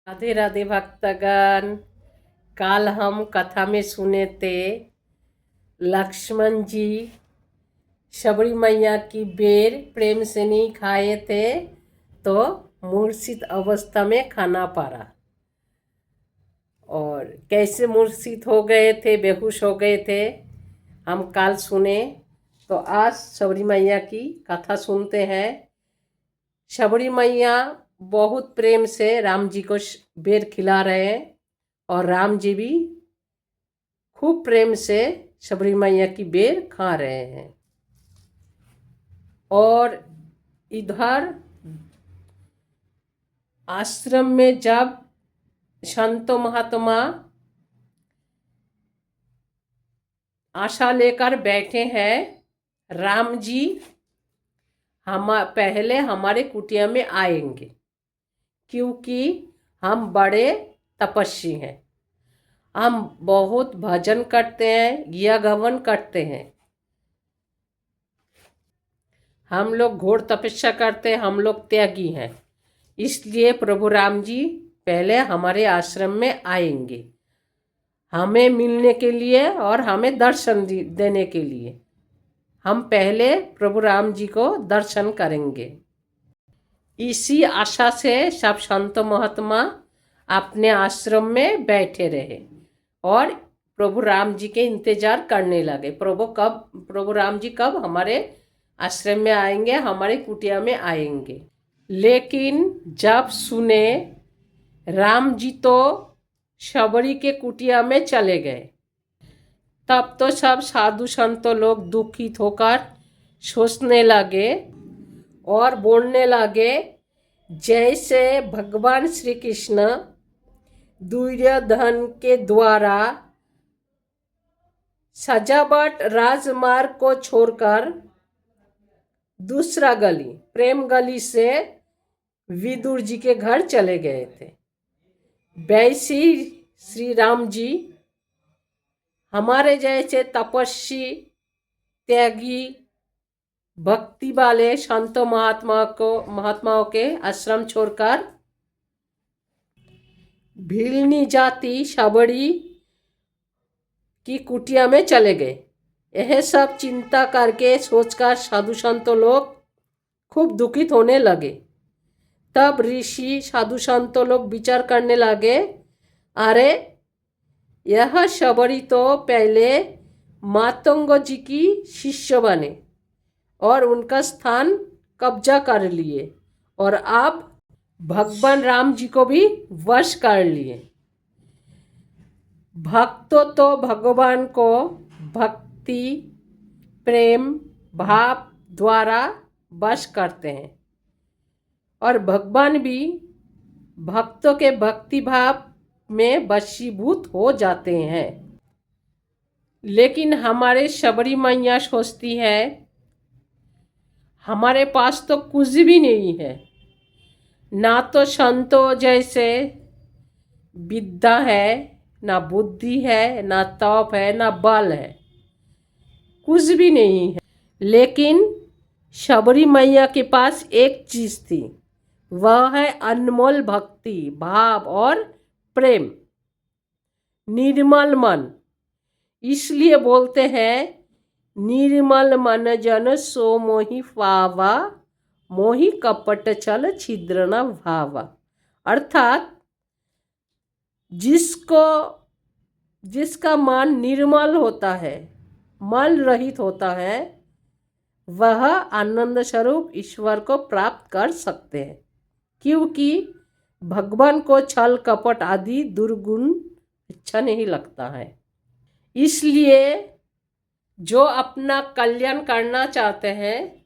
राधे राधे भक्तगण। कल हम कथा में सुने थे लक्ष्मण जी शबरी मैया की बेर प्रेम से नहीं खाए थे तो मूर्छित अवस्था में खाना पड़ा और कैसे मूर्छित हो गए थे, बेहोश हो गए थे, हम कल सुने। तो आज शबरी मैया की कथा सुनते हैं। शबरी मैया बहुत प्रेम से राम जी को बेर खिला रहे हैं और राम जी भी खूब प्रेम से शबरी मैया की बेर खा रहे हैं। और इधर आश्रम में जब संतो महात्मा आशा लेकर बैठे हैं, राम जी हम पहले हमारे कुटिया में आएंगे क्योंकि हम बड़े तपस्वी हैं, हम बहुत भजन करते हैं, यज्ञ करते हैं, हम लोग घोर तपस्या करते हैं, हम लोग त्यागी हैं। इसलिए प्रभु राम जी पहले हमारे आश्रम में आएंगे हमें मिलने के लिए और हमें दर्शन देने के लिए। हम पहले प्रभु राम जी को दर्शन करेंगे। इसी आशा से सब संत महात्मा अपने आश्रम में बैठे रहे और प्रभु राम जी के इंतजार करने लगे। प्रभु राम जी कब हमारे आश्रम में आएंगे, हमारे कुटिया में आएंगे। लेकिन जब सुने राम जी तो शबरी के कुटिया में चले गए, तब तो सब साधु संत लोग दुखित होकर सोचने लगे और बोलने लगे जैसे भगवान श्री कृष्ण दुर्योधन के द्वारा सजावट राजमार्ग को छोड़कर दूसरा गली प्रेम गली से विदुर जी के घर चले गए थे, वैसे श्री राम जी हमारे जैसे तपस्वी त्यागी भक्ति वाले संतों महात्माओं के आश्रम छोड़कर भीलनी जाति शबरी की कुटिया में चले गए। यह सब चिंता करके सोचकर साधु संत लोग खूब दुखित होने लगे। तब ऋषि साधु संत लोग विचार करने लगे, अरे यह शबरी तो पहले मातंग जी की शिष्य बने और उनका स्थान कब्जा कर लिए और अब भगवान राम जी को भी वश कर लिए। भक्तों तो भगवान को भक्ति प्रेम भाव द्वारा वश करते हैं और भगवान भी भक्तों के भक्ति भाव में वशीभूत हो जाते हैं। लेकिन हमारे शबरी मैया सोचती है हमारे पास तो कुछ भी नहीं है, ना तो संतों जैसे विद्या है, ना बुद्धि है, ना तप है, ना बल है, कुछ भी नहीं है। लेकिन शबरी मैया के पास एक चीज थी, वह है अनमोल भक्ति भाव और प्रेम, निर्मल मन। इसलिए बोलते हैं निर्मल मन जन सो मोहि पावा, मोहि कपट छल छिद्र न भावा। अर्थात जिसका मन निर्मल होता है, मल रहित होता है, वह आनंद स्वरूप ईश्वर को प्राप्त कर सकते हैं, क्योंकि भगवान को छल कपट आदि दुर्गुण अच्छा नहीं लगता है। इसलिए जो अपना कल्याण करना चाहते हैं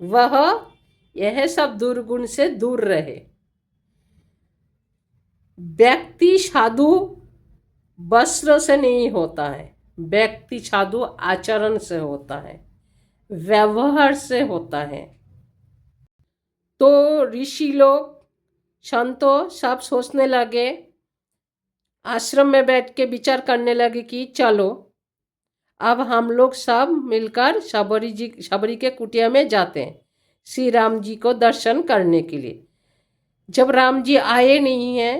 वह यह सब दुर्गुण से दूर रहे। व्यक्ति साधु वस्त्र से नहीं होता है, व्यक्ति साधु आचरण से होता है, व्यवहार से होता है। तो ऋषि लोग संतों सब सोचने लगे, आश्रम में बैठ के विचार करने लगे कि चलो अब हम लोग सब मिलकर शबरी के कुटिया में जाते हैं श्री राम जी को दर्शन करने के लिए। जब राम जी आए नहीं हैं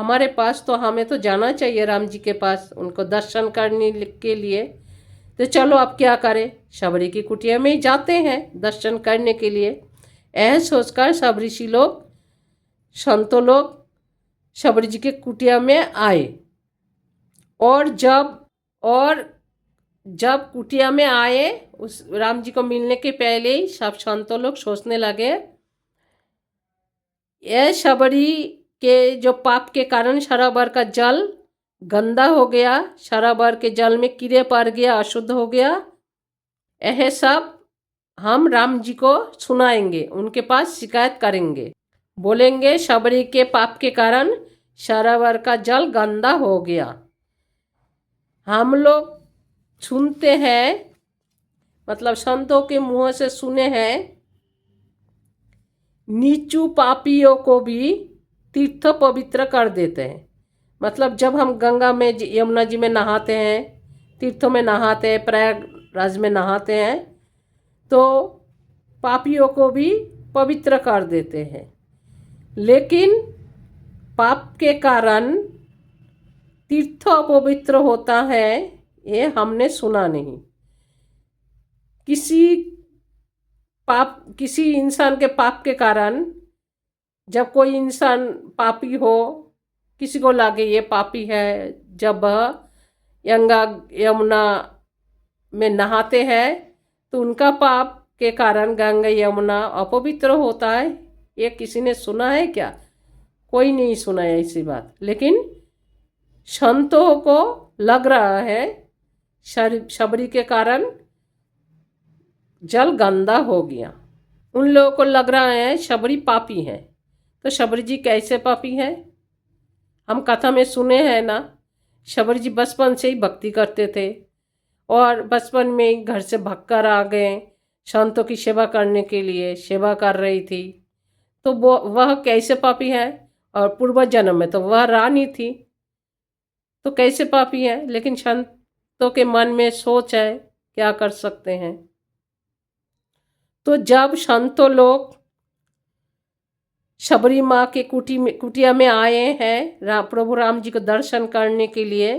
हमारे पास, तो हमें तो जाना चाहिए राम जी के पास उनको दर्शन करने के लिए। तो चलो अब क्या करें, शबरी की कुटिया में ही जाते हैं दर्शन करने के लिए। यह सोचकर सब ऋषि लोग, संतों लोग शबरी जी के कुटिया में आए। और और जब कुटिया में आए, उस राम जी को मिलने के पहले ही सब संतों लोग सोचने लगे, यह शबरी के जो पाप के कारण सरोवर का जल गंदा हो गया, सरोवर के जल में कीड़े पड़ गया, अशुद्ध हो गया, यह सब हम राम जी को सुनाएंगे, उनके पास शिकायत करेंगे, बोलेंगे शबरी के पाप के कारण सरोवर का जल गंदा हो गया। हम लोग सुनते हैं, मतलब संतों के मुंह से सुने हैं, नीचू पापियों को भी तीर्थ पवित्र कर देते हैं। मतलब जब हम गंगा में, यमुना जी में नहाते हैं, तीर्थों में नहाते हैं, प्रयागराज में नहाते हैं, तो पापियों को भी पवित्र कर देते हैं। लेकिन पाप के कारण तीर्थ अपवित्र होता है, ये हमने सुना नहीं। किसी इंसान के पाप के कारण, जब कोई इंसान पापी हो, किसी को लगे ये पापी है, जब गंगा यमुना में नहाते हैं तो उनका पाप के कारण गंगा यमुना अपवित्र होता है। ये किसी ने सुना है क्या? कोई नहीं सुना है ऐसी बात। लेकिन संतों को लग रहा है शबरी के कारण जल गंदा हो गया। उन लोगों को लग रहा है शबरी पापी है। तो शबरी जी कैसे पापी है? हम कथा में सुने हैं ना, शबरी जी बचपन से ही भक्ति करते थे और बचपन में ही घर से भागकर आ गए, संतों की सेवा करने के लिए सेवा कर रही थी। तो वह कैसे पापी है? और पूर्व जन्म में तो वह रानी थी, तो कैसे पापी है? लेकिन संतों के मन में सोच है, क्या कर सकते हैं। तो जब संतों लोग शबरी माँ के कुटिया में आए हैं प्रभु राम जी को दर्शन करने के लिए,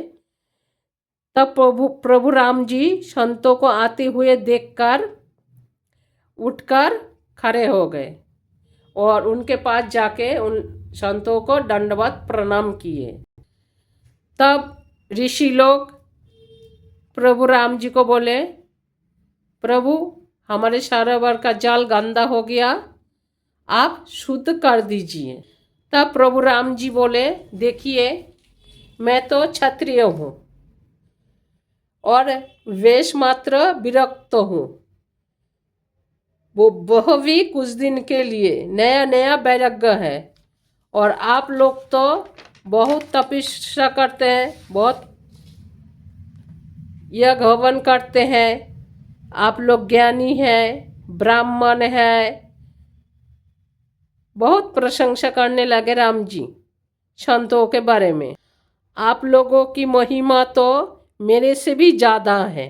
तब प्रभु राम जी संतों को आते हुए देखकर उठकर खड़े हो गए और उनके पास जाके उन संतों को दंडवत प्रणाम किए। तब ऋषि लोग प्रभु राम जी को बोले, प्रभु हमारे सरोवर का जल गंदा हो गया, आप शुद्ध कर दीजिए। तब प्रभु राम जी बोले, देखिए मैं तो क्षत्रिय हूँ और वेश मात्र विरक्त हूँ, वह भी कुछ दिन के लिए, नया नया वैराग्य है। और आप लोग तो बहुत तपस्या करते हैं, बहुत यज्ञ हवन करते हैं, आप लोग ज्ञानी हैं, ब्राह्मण हैं। बहुत प्रशंसा करने लगे राम जी संतों के बारे में। आप लोगों की महिमा तो मेरे से भी ज़्यादा है,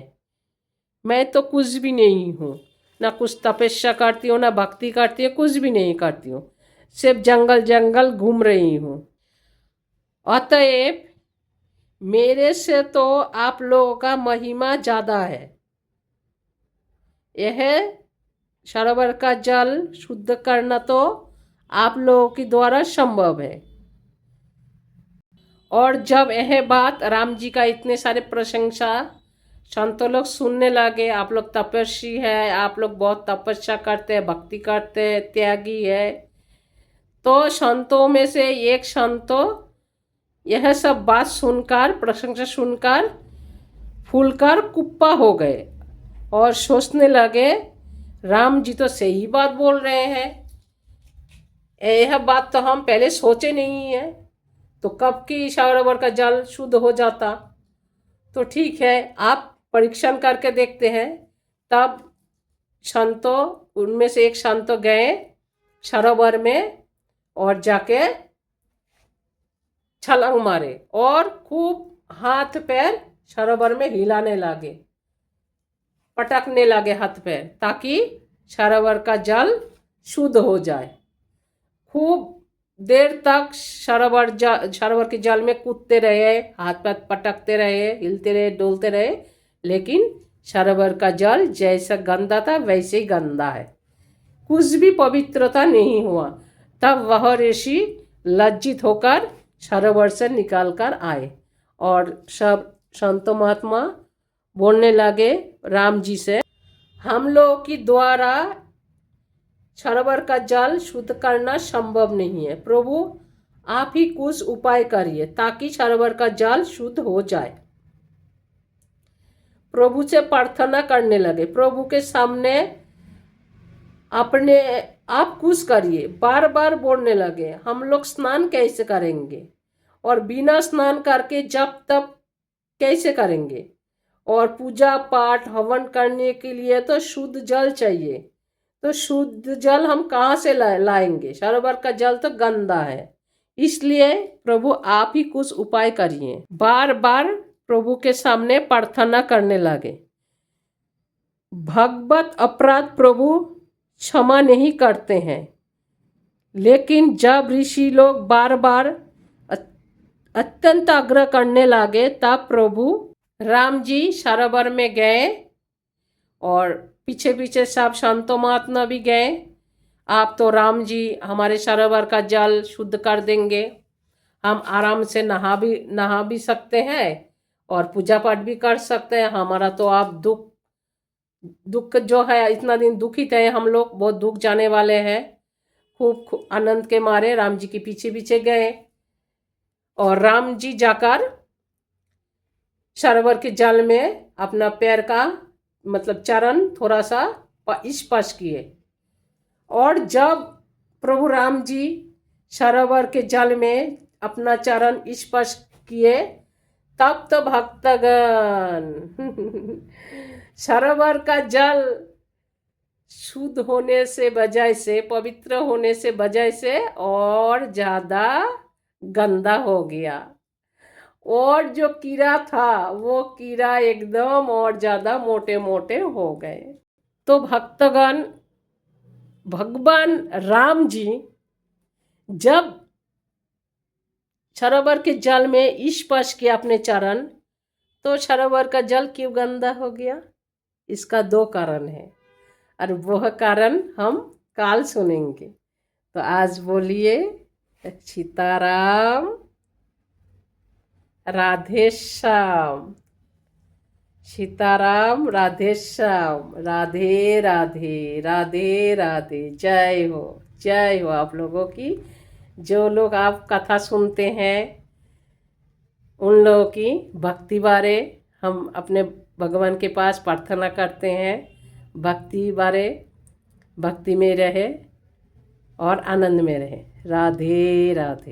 मैं तो कुछ भी नहीं हूँ, ना कुछ तपस्या करती हूँ, ना भक्ति करती हूँ, कुछ भी नहीं करती हूँ, सिर्फ जंगल जंगल घूम रही हूँ। अतएव मेरे से तो आप लोगों का महिमा ज़्यादा है। यह सरोवर का जल शुद्ध करना तो आप लोगों के द्वारा संभव है। और जब यह बात राम जी का इतने सारे प्रशंसा संतों लोग सुनने लगे, आप लोग तपस्वी है, आप लोग बहुत तपस्या करते हैं, भक्ति करते हैं, त्यागी है, तो संतों में से एक संतो यह सब बात सुनकर, प्रशंसा सुनकर फूलकर कुप्पा हो गए और सोचने लगे, राम जी तो सही बात बोल रहे हैं, यह बात तो हम पहले सोचे नहीं है, तो कब की सरोवर का जल शुद्ध हो जाता। तो ठीक है, आप परीक्षण करके देखते हैं। तब संतों, उनमें से एक संत गए सरोवर में और जाके छलांग मारे और खूब हाथ पैर सरोवर में हिलाने लगे, पटकने लगे हाथ पैर, ताकि सरोवर का जल शुद्ध हो जाए। खूब देर तक सरोवर के जल में कूदते रहे, हाथ पैर पटकते रहे, हिलते रहे, डोलते रहे, लेकिन सरोवर का जल जैसा गंदा था वैसे ही गंदा है, कुछ भी पवित्रता नहीं हुआ। तब वह ऋषि लज्जित होकर सरोवर से निकाल कर आए और सब संतो महात्मा बोलने लगे राम जी से, हम लोग की द्वारा सरोवर का जल शुद्ध करना संभव नहीं है, प्रभु आप ही कुछ उपाय करिए ताकि सरोवर का जल शुद्ध हो जाए। प्रभु से प्रार्थना करने लगे, प्रभु के सामने अपने आप कुछ करिए, बार बार बोलने लगे हम लोग स्नान कैसे करेंगे और बिना स्नान करके जब तब कैसे करेंगे, और पूजा पाठ हवन करने के लिए तो शुद्ध जल चाहिए, तो शुद्ध जल हम कहाँ से लाएंगे, सरोवर का जल तो गंदा है, इसलिए प्रभु आप ही कुछ उपाय करिए। बार बार प्रभु के सामने प्रार्थना करने लगे। भगवत अपराध प्रभु क्षमा नहीं करते हैं, लेकिन जब ऋषि लोग बार बार अत्यंत आग्रह करने लगे तब प्रभु राम जी सरोवर में गए और पीछे पीछे सब संतो महात्मा भी गए। आप तो राम जी हमारे सरोवर का जल शुद्ध कर देंगे, हम आराम से नहा भी सकते हैं और पूजा पाठ भी कर सकते हैं, हमारा तो आप दुख जो है इतना दिन दुखित है हम लोग, बहुत दुख जाने वाले हैं। खूब आनंद के मारे राम जी के पीछे पीछे गए और राम जी जाकर सरोवर के जल में अपना पैर का मतलब चरण थोड़ा सा स्पर्श किए, और जब प्रभु राम जी सरोवर के जल में अपना चरण स्पर्श किए तब तो भक्तगण सरोवर का जल शुद्ध होने से बजाय से, पवित्र होने से बजाय से और ज़्यादा गंदा हो गया, और जो कीड़ा था वो कीड़ा एकदम और ज़्यादा मोटे मोटे हो गए। तो भक्तगण भगवान राम जी जब सरोवर के जल में स्पर्श किया अपने चरण, तो सरोवर का जल क्यों गंदा हो गया, इसका 2 कारण है और वह कारण हम काल सुनेंगे। तो आज बोलिए सीताराम राधे श्याम, सीताराम राधे श्याम, राधे राधे राधे राधे। जय हो आप लोगों की। जो लोग आप कथा सुनते हैं उन लोगों की भक्ति बारे हम अपने भगवान के पास प्रार्थना करते हैं, भक्ति में रहे और आनंद में रहे। राधे राधे।